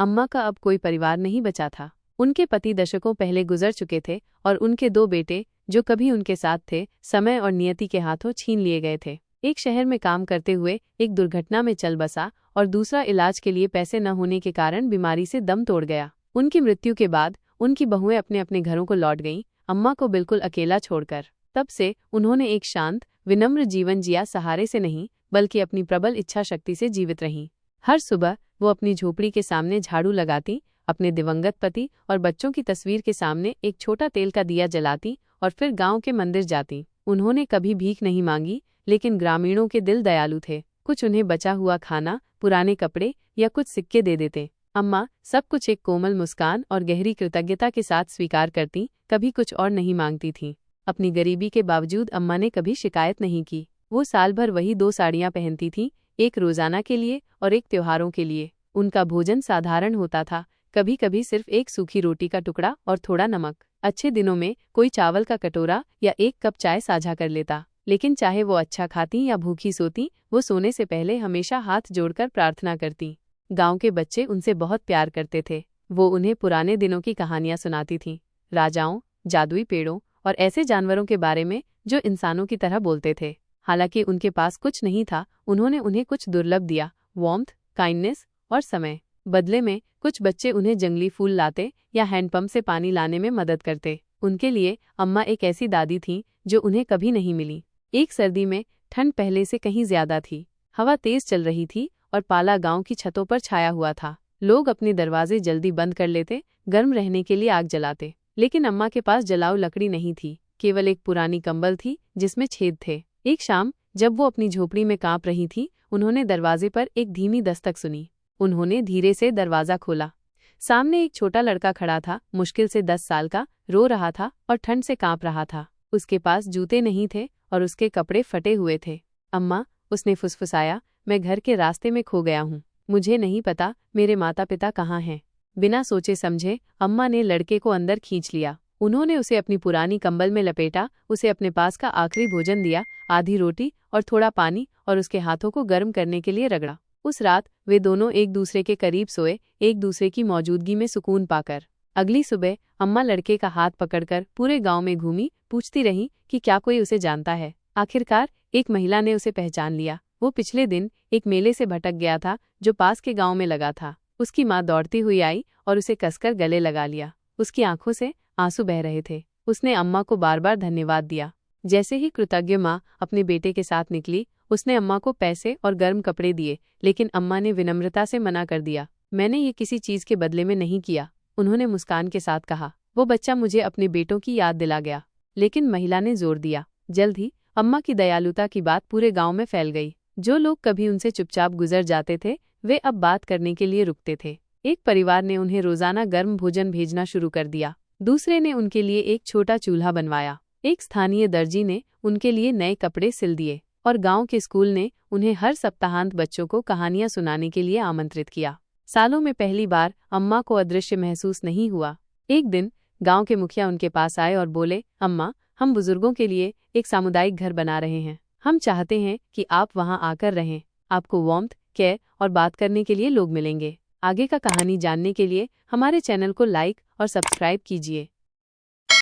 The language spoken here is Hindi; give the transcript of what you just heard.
अम्मा का अब कोई परिवार नहीं बचा था। उनके पति दशकों पहले गुजर चुके थे और उनके 2 बेटे, जो कभी उनके साथ थे, समय और नियति के हाथों छीन लिए गए थे। एक शहर में काम करते हुए एक दुर्घटना में चल बसा और दूसरा इलाज के लिए पैसे न होने के कारण बीमारी से दम तोड़ गया। उनकी मृत्यु के बाद उनकी बहुएं अपने अपने घरों को लौट गईं, अम्मा को बिल्कुल अकेला छोड़कर। तब से उन्होंने एक शांत, विनम्र जीवन जिया, सहारे से नहीं बल्कि अपनी प्रबल इच्छा शक्ति से जीवित रहीं। हर सुबह वो अपनी झोपड़ी के सामने झाड़ू लगाती, अपने दिवंगत पति और बच्चों की तस्वीर के सामने एक छोटा तेल का दिया जलाती और फिर गांव के मंदिर जाती। उन्होंने कभी भीख नहीं मांगी, लेकिन ग्रामीणों के दिल दयालु थे। कुछ उन्हें बचा हुआ खाना, पुराने कपड़े या कुछ सिक्के दे देते। अम्मा सब कुछ एक कोमल मुस्कान और गहरी कृतज्ञता के साथ स्वीकार करती, कभी कुछ और नहीं मांगती थीं। अपनी गरीबी के बावजूद अम्मा ने कभी शिकायत नहीं की। वो साल भर वही 2 साड़ियाँ पहनती थीं, एक रोजाना के लिए और एक त्योहारों के लिए। उनका भोजन साधारण होता था, कभी कभी सिर्फ एक सूखी रोटी का टुकड़ा और थोड़ा नमक। अच्छे दिनों में कोई चावल का कटोरा या एक कप चाय साझा कर लेता, लेकिन चाहे वो अच्छा खाती या भूखी सोती, वो सोने से पहले हमेशा हाथ जोड़कर प्रार्थना करती। गांव के बच्चे उनसे बहुत प्यार करते थे। वो उन्हें पुराने दिनों की कहानियां सुनाती थीं, राजाओं, जादुई पेड़ों और ऐसे जानवरों के बारे में जो इंसानों की तरह बोलते थे। हालांकि उनके पास कुछ नहीं था, उन्होंने उन्हें कुछ दुर्लभ दिया, वार्मथ, काइंडनेस और समय। बदले में कुछ बच्चे उन्हें जंगली फूल लाते या हैंडपंप से पानी लाने में मदद करते। उनके लिए अम्मा एक ऐसी दादी थीं जो उन्हें कभी नहीं मिली। एक सर्दी में ठंड पहले से कहीं ज्यादा थी। हवा तेज चल रही थी और पाला गांव की छतों पर छाया हुआ था। लोग अपने दरवाजे जल्दी बंद कर लेते, गर्म रहने के लिए आग जलाते। लेकिन अम्मा के पास जलाऊ लकड़ी नहीं थी, केवल एक पुरानी कंबल थी जिसमें छेद थे। एक शाम जब वो अपनी झोपड़ी में कांप रही थी, उन्होंने दरवाजे पर एक धीमी दस्तक सुनी। उन्होंने धीरे से दरवाजा खोला। सामने एक छोटा लड़का खड़ा था, मुश्किल से 10 साल का, रो रहा था और ठंड से कांप रहा था। उसके पास जूते नहीं थे और उसके कपड़े फटे हुए थे। अम्मा, उसने फुसफुसाया, मैं घर के रास्ते में खो गया हूँ। मुझे नहीं पता मेरे माता पिता कहाँ हैं। बिना सोचे समझे अम्मा ने लड़के को अंदर खींच लिया। उन्होंने उसे अपनी पुरानी कंबल में लपेटा, उसे अपने पास का आखिरी भोजन दिया, आधी रोटी और थोड़ा पानी, और उसके हाथों को गर्म करने के लिए रगड़ा। उस रात वे दोनों एक दूसरे के करीब सोए, एक दूसरे की मौजूदगी में सुकून पाकर। अगली सुबह अम्मा लड़के का हाथ पकड़कर पूरे गांव में घूमी, पूछती रही कि क्या कोई उसे जानता है। आखिरकार एक महिला ने उसे पहचान लिया। वो पिछले दिन एक मेले से भटक गया था जो पास के गांव में लगा था। उसकी माँ दौड़ती हुई आई और उसे कसकर गले लगा लिया। उसकी आंखों से आंसू बह रहे थे। उसने अम्मा को बार बार धन्यवाद दिया। जैसे ही कृतज्ञ माँ अपने बेटे के साथ निकली, उसने अम्मा को पैसे और गर्म कपड़े दिए, लेकिन अम्मा ने विनम्रता से मना कर दिया। मैंने ये किसी चीज के बदले में नहीं किया, उन्होंने मुस्कान के साथ कहा। वो बच्चा मुझे अपने बेटों की याद दिला गया। लेकिन महिला ने जोर दिया। जल्द ही अम्मा की दयालुता की बात पूरे गांव में फैल गई। जो लोग कभी उनसे चुपचाप गुजर जाते थे, वे अब बात करने के लिए रुकते थे। एक परिवार ने उन्हें रोजाना गर्म भोजन भेजना शुरू कर दिया। दूसरे ने उनके लिए एक छोटा चूल्हा बनवाया। एक स्थानीय दर्जी ने उनके लिए नए कपड़े सिल दिए और गांव के स्कूल ने उन्हें हर सप्ताहांत बच्चों को कहानियां सुनाने के लिए आमंत्रित किया। सालों में पहली बार अम्मा को अदृश्य महसूस नहीं हुआ। एक दिन गांव के मुखिया उनके पास आए और बोले, अम्मा, हम बुजुर्गों के लिए एक सामुदायिक घर बना रहे हैं। हम चाहते हैं कि आप वहां आकर रहें। आपको वार्मथ, केयर और बात करने के लिए लोग मिलेंगे। आगे का कहानी जानने के लिए हमारे चैनल को लाइक और सब्सक्राइब कीजिए।